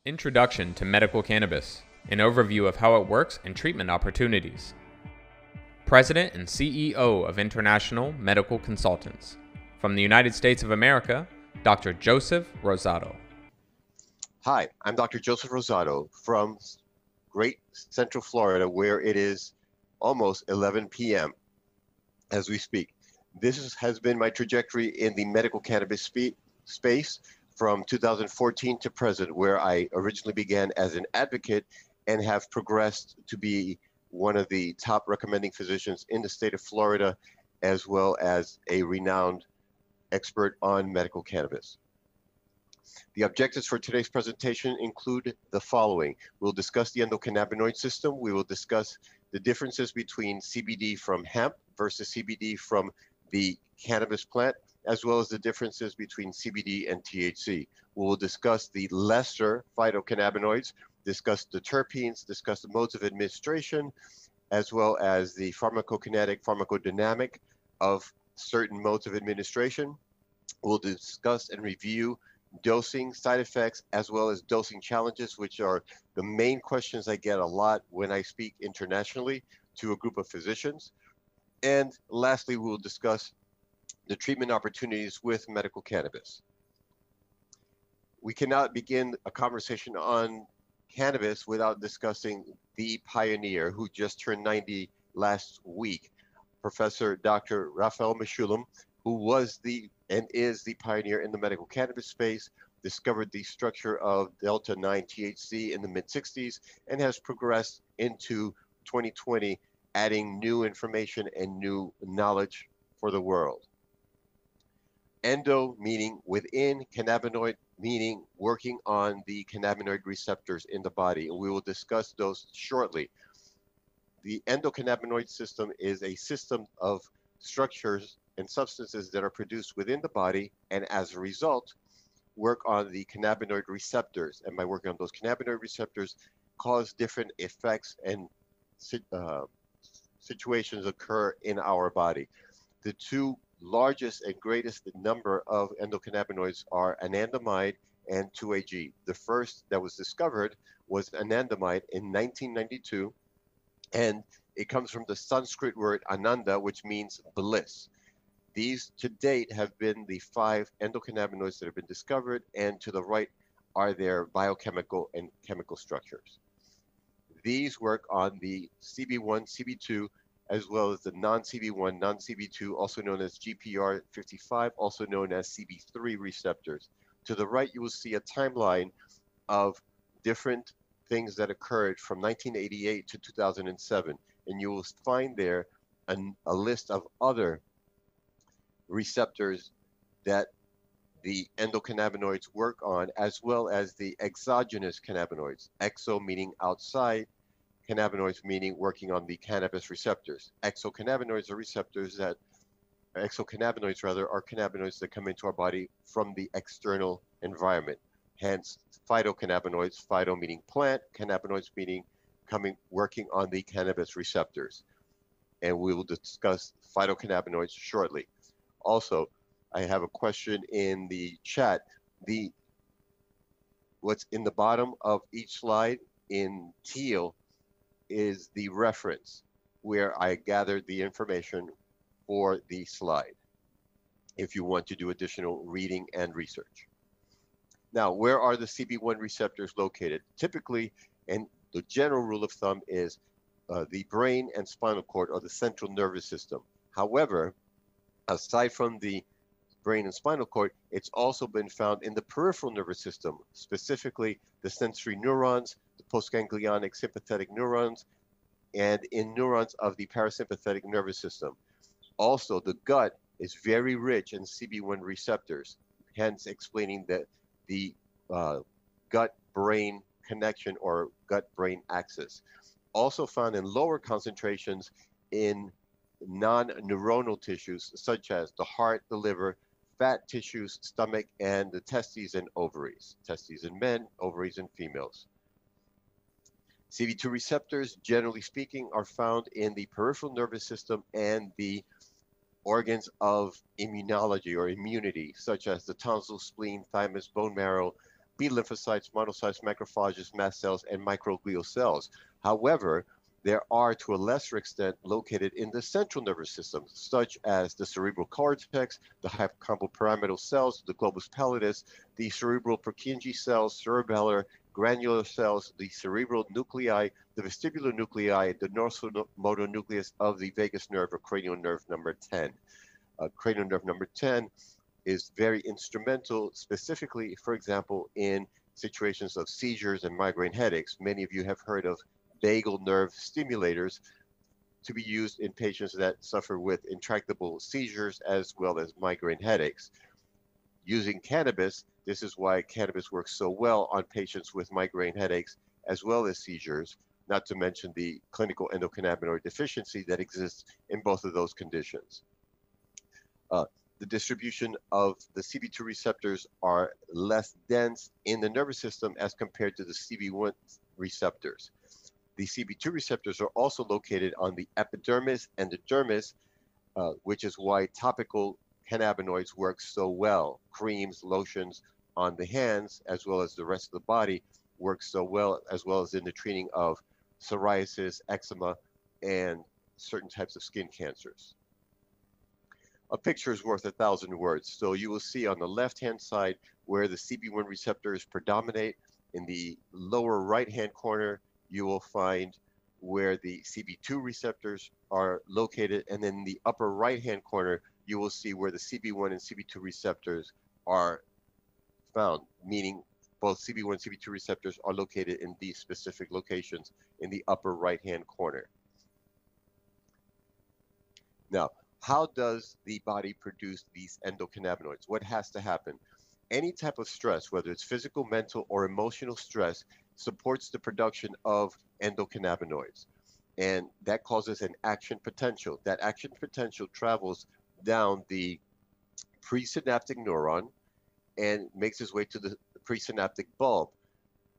Introduction to medical cannabis, an overview of how it works and treatment opportunities. President and CEO of International Medical Consultants. From the United States of America, Dr. Joseph Rosado. Hi, I'm Dr. Joseph Rosado from Great Central Florida, where it is almost 11 p.m. as we speak. Has been my trajectory in the medical cannabis space from 2014 to present, where I originally began as an advocate and have progressed to be one of the top recommending physicians in the state of Florida, as well as a renowned expert on medical cannabis. The objectives for today's presentation include the following. We'll discuss the endocannabinoid system. We will discuss the differences between CBD from hemp versus CBD from the cannabis plant, as well as the differences between CBD and THC. We will discuss the lesser phytocannabinoids, discuss the terpenes, discuss the modes of administration, as well as the pharmacokinetic, pharmacodynamic of certain modes of administration. We'll discuss and review dosing, side effects, as well as dosing challenges, which are the main questions I get a lot when I speak internationally to a group of physicians. And lastly, we will discuss the treatment opportunities with medical cannabis. We cannot begin a conversation on cannabis without discussing the pioneer who just turned 90 last week, Professor Dr. Raphael Mechoulam, who was and is the pioneer in the medical cannabis space, discovered the structure of Delta-9 THC in the mid-60s, and has progressed into 2020, adding new information and new knowledge for the world. Endo meaning within, cannabinoid meaning working on the cannabinoid receptors in the body, and we will discuss those shortly. The endocannabinoid system is a system of structures and substances that are produced within the body, and as a result, work on the cannabinoid receptors. And by working on those cannabinoid receptors, cause different effects and situations occur in our body. The two largest and greatest number of endocannabinoids are anandamide and 2-AG. The first that was discovered was anandamide in 1992, and it comes from the Sanskrit word ananda, which means bliss. These to date have been the 5 endocannabinoids that have been discovered, and to the right are their biochemical and chemical structures. These work on the CB1, CB2, as well as the non-CB1, non-CB2, also known as GPR55, also known as CB3 receptors. To the right, you will see a timeline of different things that occurred from 1988 to 2007, and you will find there a list of other receptors that the endocannabinoids work on, as well as the exogenous cannabinoids. Exo meaning outside, cannabinoids meaning working on the cannabis receptors. Exocannabinoids are cannabinoids that come into our body from the external environment. Hence, phytocannabinoids, phyto meaning plant, cannabinoids meaning working on the cannabis receptors. And we will discuss phytocannabinoids shortly. Also, I have a question in the chat. What's in the bottom of each slide in teal is the reference where I gathered the information for the slide, if you want to do additional reading and research. Now, where are the CB1 receptors located? Typically, and the general rule of thumb is the brain and spinal cord or the central nervous system. However, aside from the brain and spinal cord, it's also been found in the peripheral nervous system, specifically the sensory neurons, the postganglionic sympathetic neurons, and in neurons of the parasympathetic nervous system. Also, the gut is very rich in CB1 receptors, hence explaining that the gut-brain connection or gut-brain axis. Also found in lower concentrations in non-neuronal tissues, such as the heart, the liver, fat tissues, stomach, and the testes and ovaries. Testes in men, ovaries in females. CB2 receptors, generally speaking, are found in the peripheral nervous system and the organs of immunology or immunity, such as the tonsil, spleen, thymus, bone marrow, B lymphocytes, monocytes, macrophages, mast cells, and microglial cells. However, there are, to a lesser extent, located in the central nervous system, such as the cerebral cortex, the hippocampal cells, the globus pallidus, the cerebral Purkinje cells, cerebellar, granular cells, the cerebral nuclei, the vestibular nuclei, the dorsal-motor nucleus of the vagus nerve or cranial nerve number 10. Cranial nerve number 10 is very instrumental, specifically, for example, in situations of seizures and migraine headaches. Many of you have heard of vagal nerve stimulators to be used in patients that suffer with intractable seizures as well as migraine headaches. Using cannabis, this is why cannabis works so well on patients with migraine headaches as well as seizures, not to mention the clinical endocannabinoid deficiency that exists in both of those conditions. The distribution of the CB2 receptors are less dense in the nervous system as compared to the CB1 receptors. The CB2 receptors are also located on the epidermis and the dermis, which is why topical cannabinoids work so well. Creams, lotions on the hands, as well as the rest of the body, work so well as in the treating of psoriasis, eczema, and certain types of skin cancers. A picture is worth 1,000 words. So you will see on the left-hand side where the CB1 receptors predominate. In the lower right-hand corner, you will find where the CB2 receptors are located. And then in the upper right-hand corner, you will see where the CB1 and CB2 receptors are found, meaning both CB1 and CB2 receptors are located in these specific locations in the upper right-hand corner. Now, how does the body produce these endocannabinoids? What has to happen? Any type of stress, whether it's physical, mental, or emotional stress, supports the production of endocannabinoids. And that causes an action potential. That action potential travels down the presynaptic neuron and makes its way to the presynaptic bulb,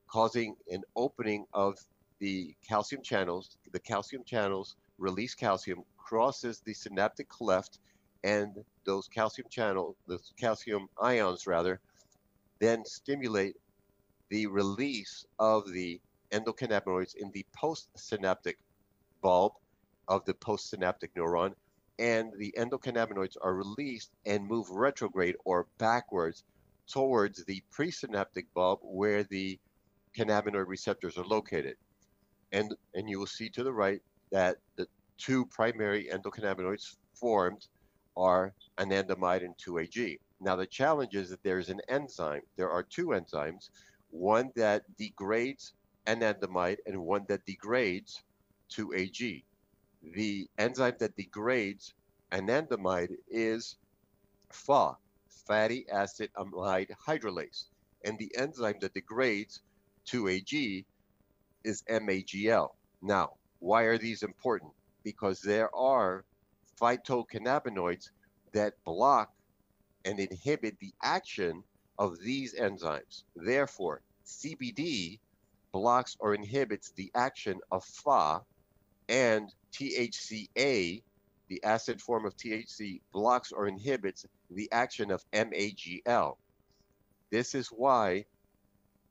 causing an opening of the calcium channels. The calcium channels release calcium, crosses the synaptic cleft, and those calcium ions rather, then stimulate the release of the endocannabinoids in the postsynaptic bulb of the postsynaptic neuron, and the endocannabinoids are released and move retrograde or backwards towards the presynaptic bulb where the cannabinoid receptors are located. And you will see to the right that the two primary endocannabinoids formed are anandamide and 2-AG. Now the challenge is that there's an enzyme. There are two enzymes, one that degrades anandamide and one that degrades 2-AG. The enzyme that degrades anandamide is Fa, fatty acid amide hydrolase, and the enzyme that degrades 2-AG is MAGL. Now, why are these important? Because there are phytocannabinoids that block and inhibit the action of these enzymes. Therefore, CBD blocks or inhibits the action of Fa, and THCA, the acid form of THC, blocks or inhibits the action of MAGL. This is why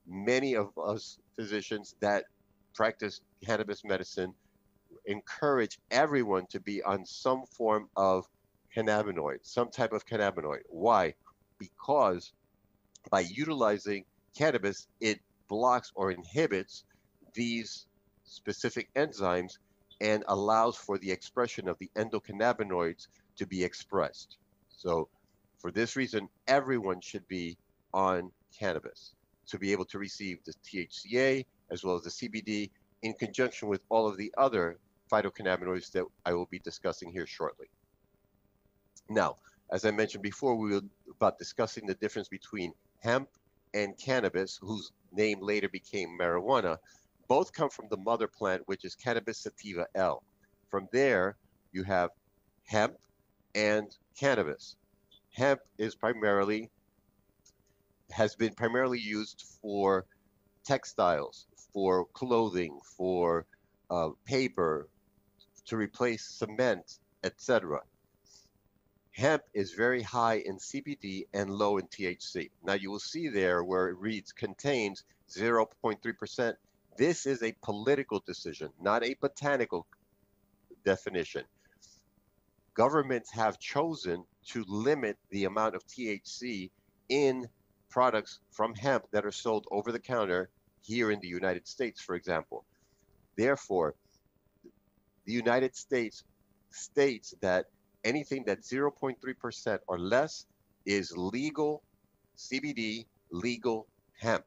many of us physicians that practice cannabis medicine encourage everyone to be on some form of cannabinoid, some type of cannabinoid. Why? Because by utilizing cannabis, it blocks or inhibits these specific enzymes and allows for the expression of the endocannabinoids to be expressed. So for this reason, everyone should be on cannabis to be able to receive the THCA as well as the CBD in conjunction with all of the other phytocannabinoids that I will be discussing here shortly. Now, as I mentioned before, we were about discussing the difference between hemp and cannabis, whose name later became marijuana. Both come from the mother plant, which is Cannabis sativa L. From there, you have hemp and cannabis. Hemp is has been primarily used for textiles, for clothing, for paper, to replace cement, etc. Hemp is very high in CBD and low in THC. Now you will see there where it reads contains 0.3%. This is a political decision, not a botanical definition. Governments have chosen to limit the amount of THC in products from hemp that are sold over the counter here in the United States, for example. Therefore, the United States states that anything that's 0.3% or less is legal CBD, legal hemp.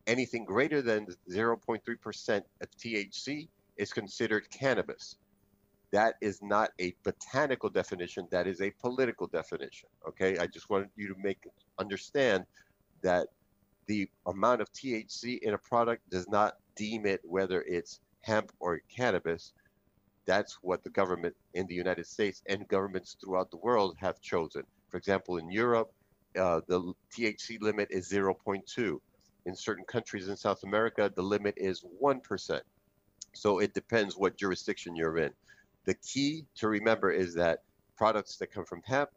Anything greater than 0.3% of THC is considered cannabis. That is not a botanical definition, that is a political definition. Okay, I just wanted you to understand that the amount of THC in a product does not deem it whether it's hemp or cannabis. That's what the government in the United States and governments throughout the world have chosen. For example, in Europe, the THC limit is 0.2. In certain countries in South America, the limit is 1%. So it depends what jurisdiction you're in. The key to remember is that products that come from hemp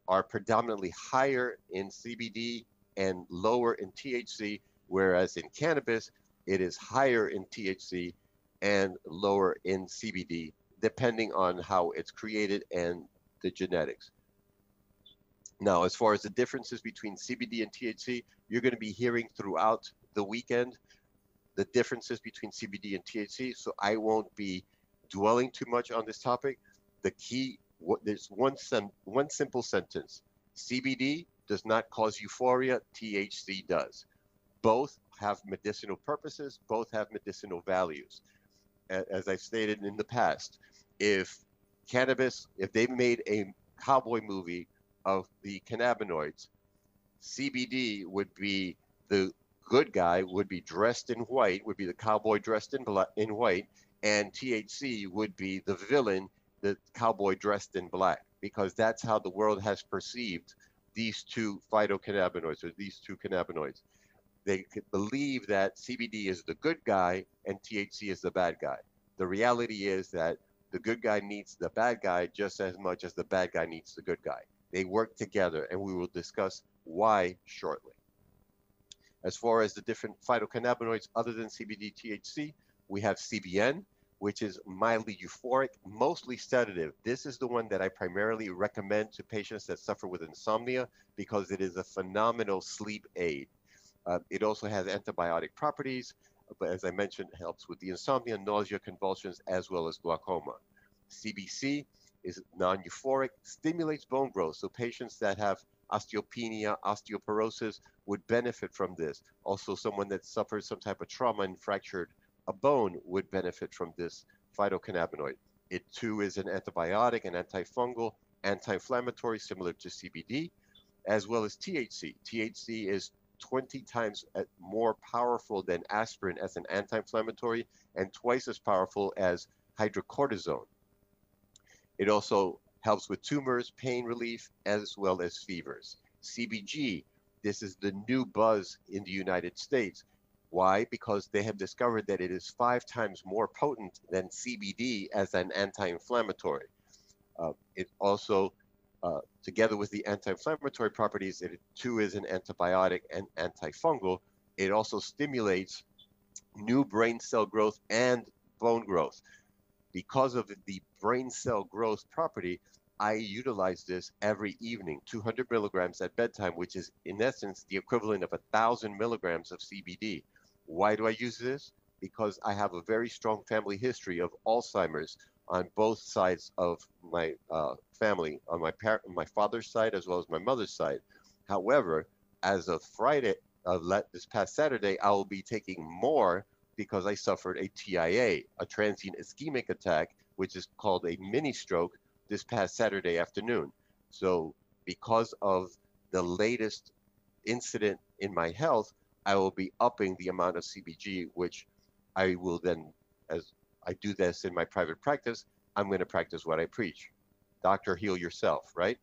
are predominantly higher in CBD and lower in THC, whereas in cannabis, it is higher in THC and lower in CBD, depending on how it's created and the genetics. Now, as far as the differences between CBD and THC, you're going to be hearing throughout the weekend the differences between CBD and THC, so I won't be dwelling too much on this topic. The key, there's one simple sentence. CBD does not cause euphoria, THC does. Both have medicinal purposes, both have medicinal values. As I've stated in the past, if they made a cowboy movie of the cannabinoids, CBD would be the good guy, would be dressed in white, would be the cowboy dressed in white, and THC would be the villain, the cowboy dressed in black, because that's how the world has perceived these two phytocannabinoids, or these two cannabinoids. They could believe that CBD is the good guy and THC is the bad guy. The reality is that the good guy needs the bad guy just as much as the bad guy needs the good guy. They work together, and we will discuss why shortly. As far as the different phytocannabinoids other than CBD, THC, we have CBN, which is mildly euphoric, mostly sedative. This is the one that I primarily recommend to patients that suffer with insomnia because it is a phenomenal sleep aid. It also has antibiotic properties, but as I mentioned, helps with the insomnia, nausea, convulsions, as well as glaucoma. CBC is non-euphoric, stimulates bone growth, so patients that have osteopenia, osteoporosis would benefit from this. Also, someone that suffers some type of trauma and fractured a bone would benefit from this phytocannabinoid. It too is an antibiotic, an antifungal, anti-inflammatory, similar to CBD, as well as THC. THC is 20 times more powerful than aspirin as an anti-inflammatory and twice as powerful as hydrocortisone. It also helps with tumors, pain relief, as well as fevers. CBG, this is the new buzz in the United States. Why? Because they have discovered that it is 5 times more potent than CBD as an anti-inflammatory. It also, together with the anti-inflammatory properties, it too is an antibiotic and antifungal. It also stimulates new brain cell growth and bone growth. Because of the brain cell growth property, I utilize this every evening, 200 milligrams at bedtime, which is in essence the equivalent of 1,000 milligrams of CBD. Why do I use this? Because I have a very strong family history of Alzheimer's on both sides of my family, on my father's side as well as my mother's side. However, as of Friday, this past Saturday, I will be taking more because I suffered a TIA, a transient ischemic attack, which is called a mini stroke, this past Saturday afternoon. So because of the latest incident in my health, I will be upping the amount of CBG, which I will then, as I do this in my private practice, I'm going to practice what I preach. Doctor, heal yourself, right?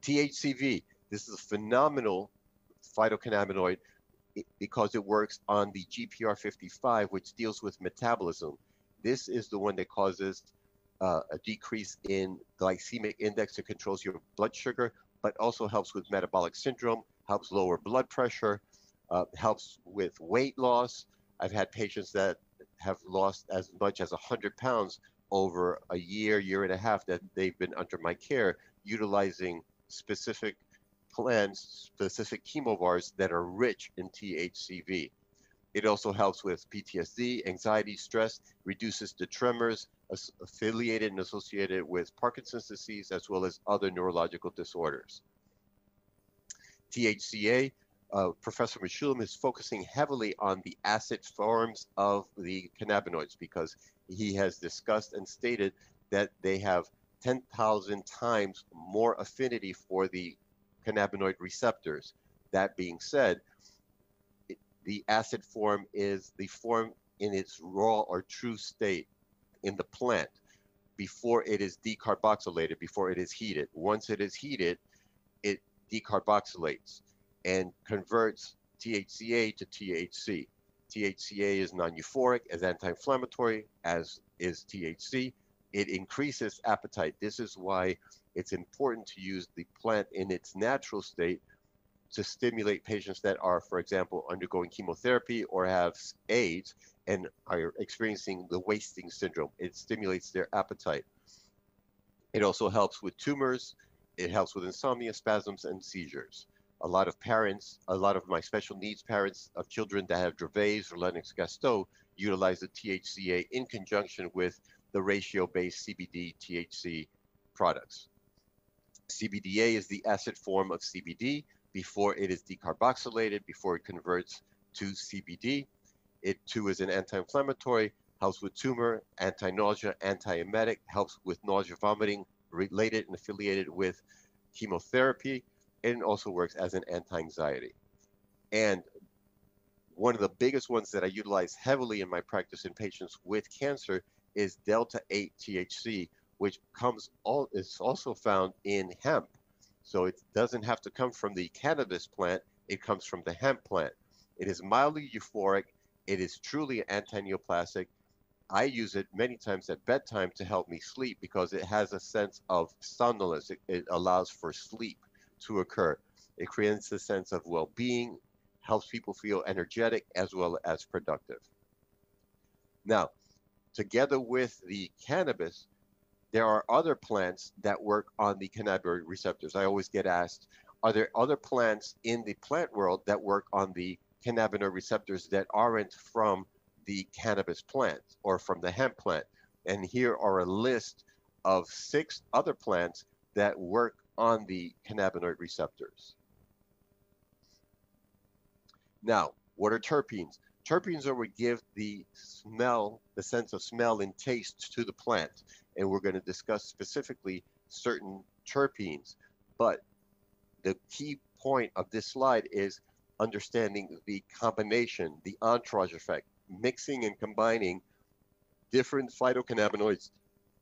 THCV, this is a phenomenal phytocannabinoid because it works on the GPR55, which deals with metabolism. This is the one that causes a decrease in glycemic index that controls your blood sugar, but also helps with metabolic syndrome, helps lower blood pressure, helps with weight loss. I've had patients that have lost as much as 100 pounds over a year, year and a half that they've been under my care, utilizing specific plants, specific chemovars that are rich in THCV. It also helps with PTSD, anxiety, stress, reduces the tremors affiliated and associated with Parkinson's disease, as well as other neurological disorders. THCA, Professor Meshulam is focusing heavily on the acid forms of the cannabinoids because he has discussed and stated that they have 10,000 times more affinity for the cannabinoid receptors. That being said, the acid form is the form in its raw or true state in the plant before it is decarboxylated, before it is heated. Once it is heated, it decarboxylates and converts THCA to THC. THCA is non-euphoric, as anti-inflammatory, as is THC. It increases appetite. This is why it's important to use the plant in its natural state to stimulate patients that are, for example, undergoing chemotherapy or have AIDS and are experiencing the wasting syndrome. It stimulates their appetite. It also helps with tumors. It helps with insomnia, spasms, and seizures. A lot of parents, a lot of my special needs parents of children that have Dravet's or Lennox-Gastaut utilize the THCA in conjunction with the ratio-based CBD THC products. CBDA is the acid form of CBD before it is decarboxylated, before it converts to CBD. It too is an anti-inflammatory, helps with tumor, anti-nausea, anti-emetic, helps with nausea, vomiting, related and affiliated with chemotherapy, and also works as an anti-anxiety. And one of the biggest ones that I utilize heavily in my practice in patients with cancer is delta-8 THC, which is also found in hemp. So it doesn't have to come from the cannabis plant, it comes from the hemp plant. It is mildly euphoric, it is truly anti-neoplastic. I use it many times at bedtime to help me sleep because it has a sense of somnolence. It allows for sleep to occur. It creates a sense of well-being, helps people feel energetic as well as productive. Now, together with the cannabis, there are other plants that work on the cannabinoid receptors. I always get asked, are there other plants in the plant world that work on the cannabinoid receptors that aren't from the cannabis plant or from the hemp plant? And here are a list of 6 other plants that work on the cannabinoid receptors. Now, what are terpenes? Terpenes are what give the smell, the sense of smell and taste to the plant. And we're going to discuss specifically certain terpenes. But the key point of this slide is understanding the combination, the entourage effect, mixing and combining different phytocannabinoids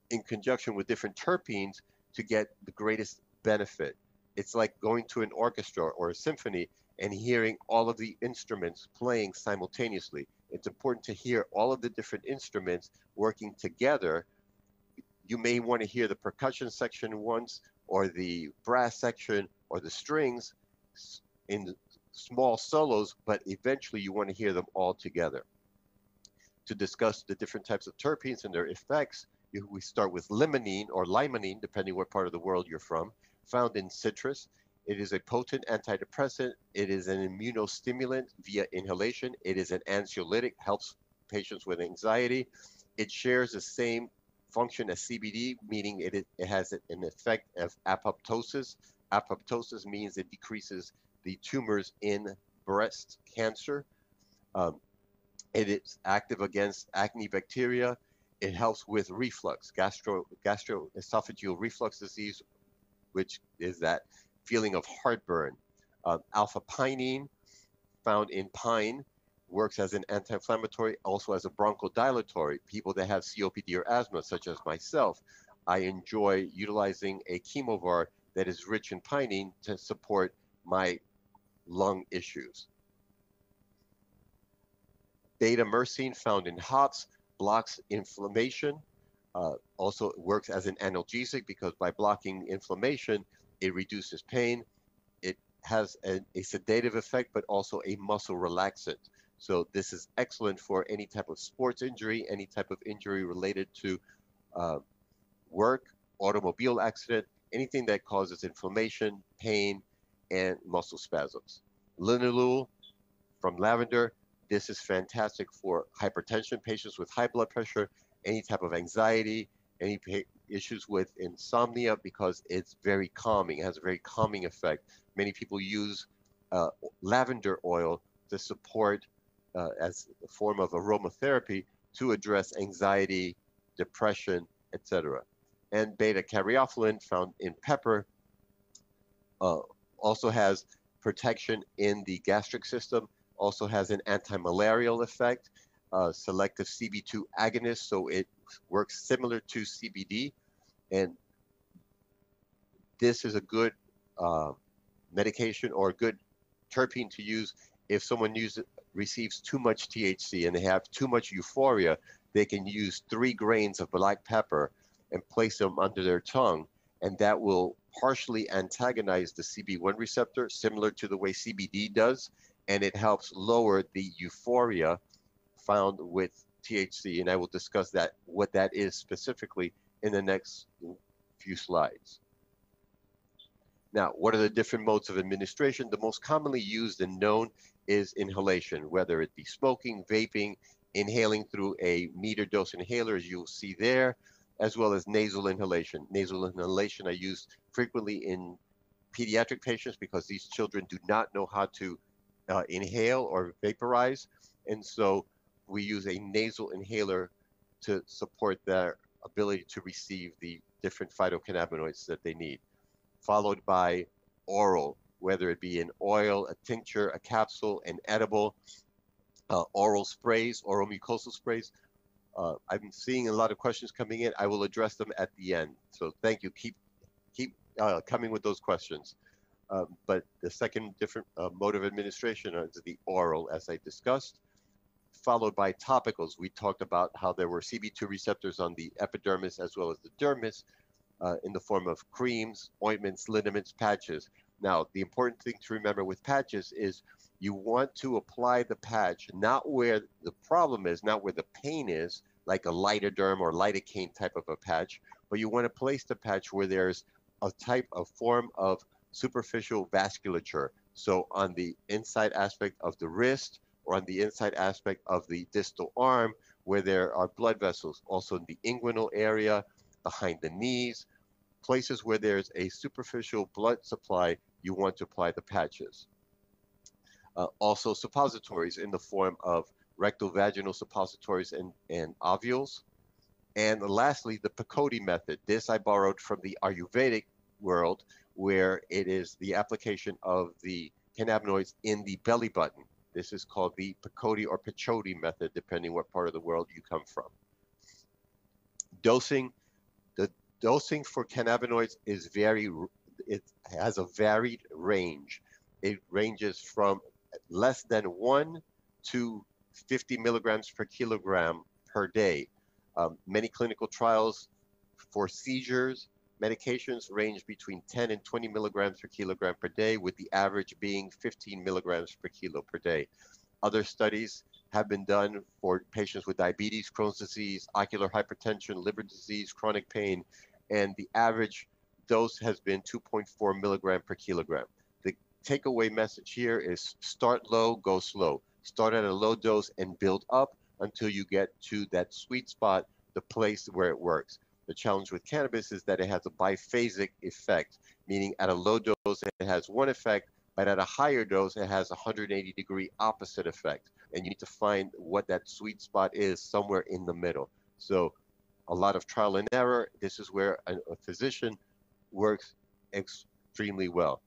in conjunction with different terpenes to get the greatest benefit. It's like going to an orchestra or a symphony and hearing all of the instruments playing simultaneously. It's important to hear all of the different instruments working together. You may want to hear the percussion section once, or the brass section, or the strings in small solos, but eventually you want to hear them all together. To discuss the different types of terpenes and their effects, we start with limonene or limonene, depending what part of the world you're from, found in citrus. It is a potent antidepressant. It is an immunostimulant via inhalation. It is an anxiolytic, helps patients with anxiety. It shares the same function as CBD, meaning it has an effect of apoptosis. Apoptosis means it decreases the tumors in breast cancer. It is active against acne bacteria. It helps with reflux, gastroesophageal reflux disease, which is that feeling of heartburn. Alpha-pinene, found in pine, works as an anti-inflammatory, also as a bronchodilatory. People that have COPD or asthma, such as myself, I enjoy utilizing a chemovar that is rich in pinene to support my lung issues. Beta-myrcene, found in hops, blocks inflammation. Also, it works as an analgesic because by blocking inflammation, it reduces pain. It has a sedative effect, but also a muscle relaxant. So this is excellent for any type of sports injury, any type of injury related to uh, work, automobile accident, anything that causes inflammation, pain, and muscle spasms. Linalool from lavender, this is fantastic for hypertension patients with high blood pressure, any type of anxiety, any issues with insomnia because it's very calming. It has a very calming effect. Many people use uh, lavender oil to support as a form of aromatherapy to address anxiety, depression, etc. And beta caryophyllene found in pepper uh, also has protection in the gastric system, also has an anti-malarial effect, selective CB2 agonist, so it works similar to CBD. And this is a good medication or a good terpene to use if someone receives too much THC and they have too much euphoria. They can use 3 grains of black pepper and place them under their tongue, and that will partially antagonize the CB1 receptor, similar to the way CBD does, and it helps lower the euphoria found with THC. And I will discuss that, what that is specifically, in the next few slides. Now, what are the different modes of administration? The most commonly used and known is inhalation, whether it be smoking, vaping, inhaling through a meter dose inhaler, as you'll see there, as well as nasal inhalation. Nasal inhalation I use frequently in pediatric patients because these children do not know how to inhale or vaporize. And so we use a nasal inhaler to support their ability to receive the different phytocannabinoids that they need, followed by oral, whether it be an oil, a tincture, a capsule, an edible, oral sprays, oral mucosal sprays. I'm seeing a lot of questions coming in. I will address them at the end. So thank you. Keep coming with those questions. But the second different mode of administration is the oral, as I discussed, followed by topicals. We talked about how there were CB2 receptors on the epidermis as well as the dermis in the form of creams, ointments, liniments, patches. Now, the important thing to remember with patches is you want to apply the patch not where the problem is, not where the pain is, like a lidoderm or lidocaine type of a patch, but you want to place the patch where there's a type of form of superficial vasculature. So on the inside aspect of the wrist or on the inside aspect of the distal arm where there are blood vessels, also in the inguinal area, behind the knees, places where there's a superficial blood supply, you want to apply the patches. Also suppositories in the form of rectal vaginal suppositories and ovules. And lastly, the Pakoti method. This I borrowed from the Ayurvedic world, where it is the application of the cannabinoids in the belly button. This is called the Pakoti or Pachoti method, depending what part of the world you come from. Dosing. The dosing for cannabinoids is it has a varied range. It ranges from less than 1 to 50 milligrams per kilogram per day. Many clinical trials for seizures, medications range between 10 and 20 milligrams per kilogram per day, with the average being 15 milligrams per kilo per day. Other studies have been done for patients with diabetes, Crohn's disease, ocular hypertension, liver disease, chronic pain, and the average dose has been 2.4 milligram per kilogram. The takeaway message here is start low, go slow. Start at a low dose and build up until you get to that sweet spot, the place where it works. The challenge with cannabis is that it has a biphasic effect, meaning at a low dose it has one effect, but at a higher dose it has a 180-degree opposite effect. And you need to find what that sweet spot is somewhere in the middle. So a lot of trial and error. This is where a physician works extremely well.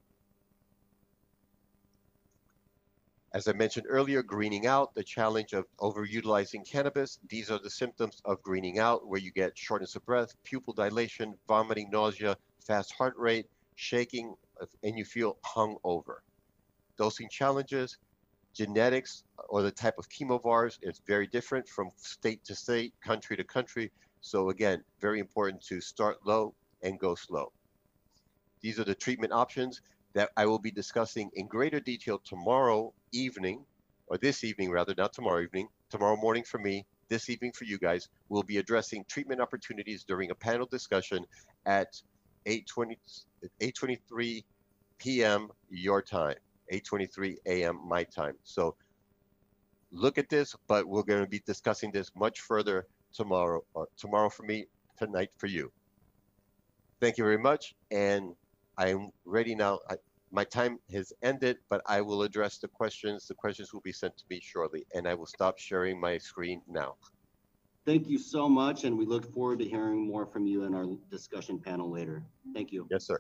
As I mentioned earlier, greening out, the challenge of overutilizing cannabis. These are the symptoms of greening out, where you get shortness of breath, pupil dilation, vomiting, nausea, fast heart rate, shaking, and you feel hungover. Dosing challenges, genetics or the type of chemovars is very different from state to state, country to country. So again, very important to start low and go slow. These are the treatment options that I will be discussing in greater detail tomorrow evening, or this evening rather, not tomorrow evening, tomorrow morning for me, this evening for you guys. We'll be addressing treatment opportunities during a panel discussion at 8:23 p.m. your time, 8:23 a.m. my time. So look at this, but we're going to be discussing this much further tomorrow, or tomorrow for me, tonight for you. Thank you very much, and I'm ready now. My time has ended, but I will address the questions. The questions will be sent to me shortly, and I will stop sharing my screen now. Thank you so much, and we look forward to hearing more from you in our discussion panel later. Thank you. Yes, sir.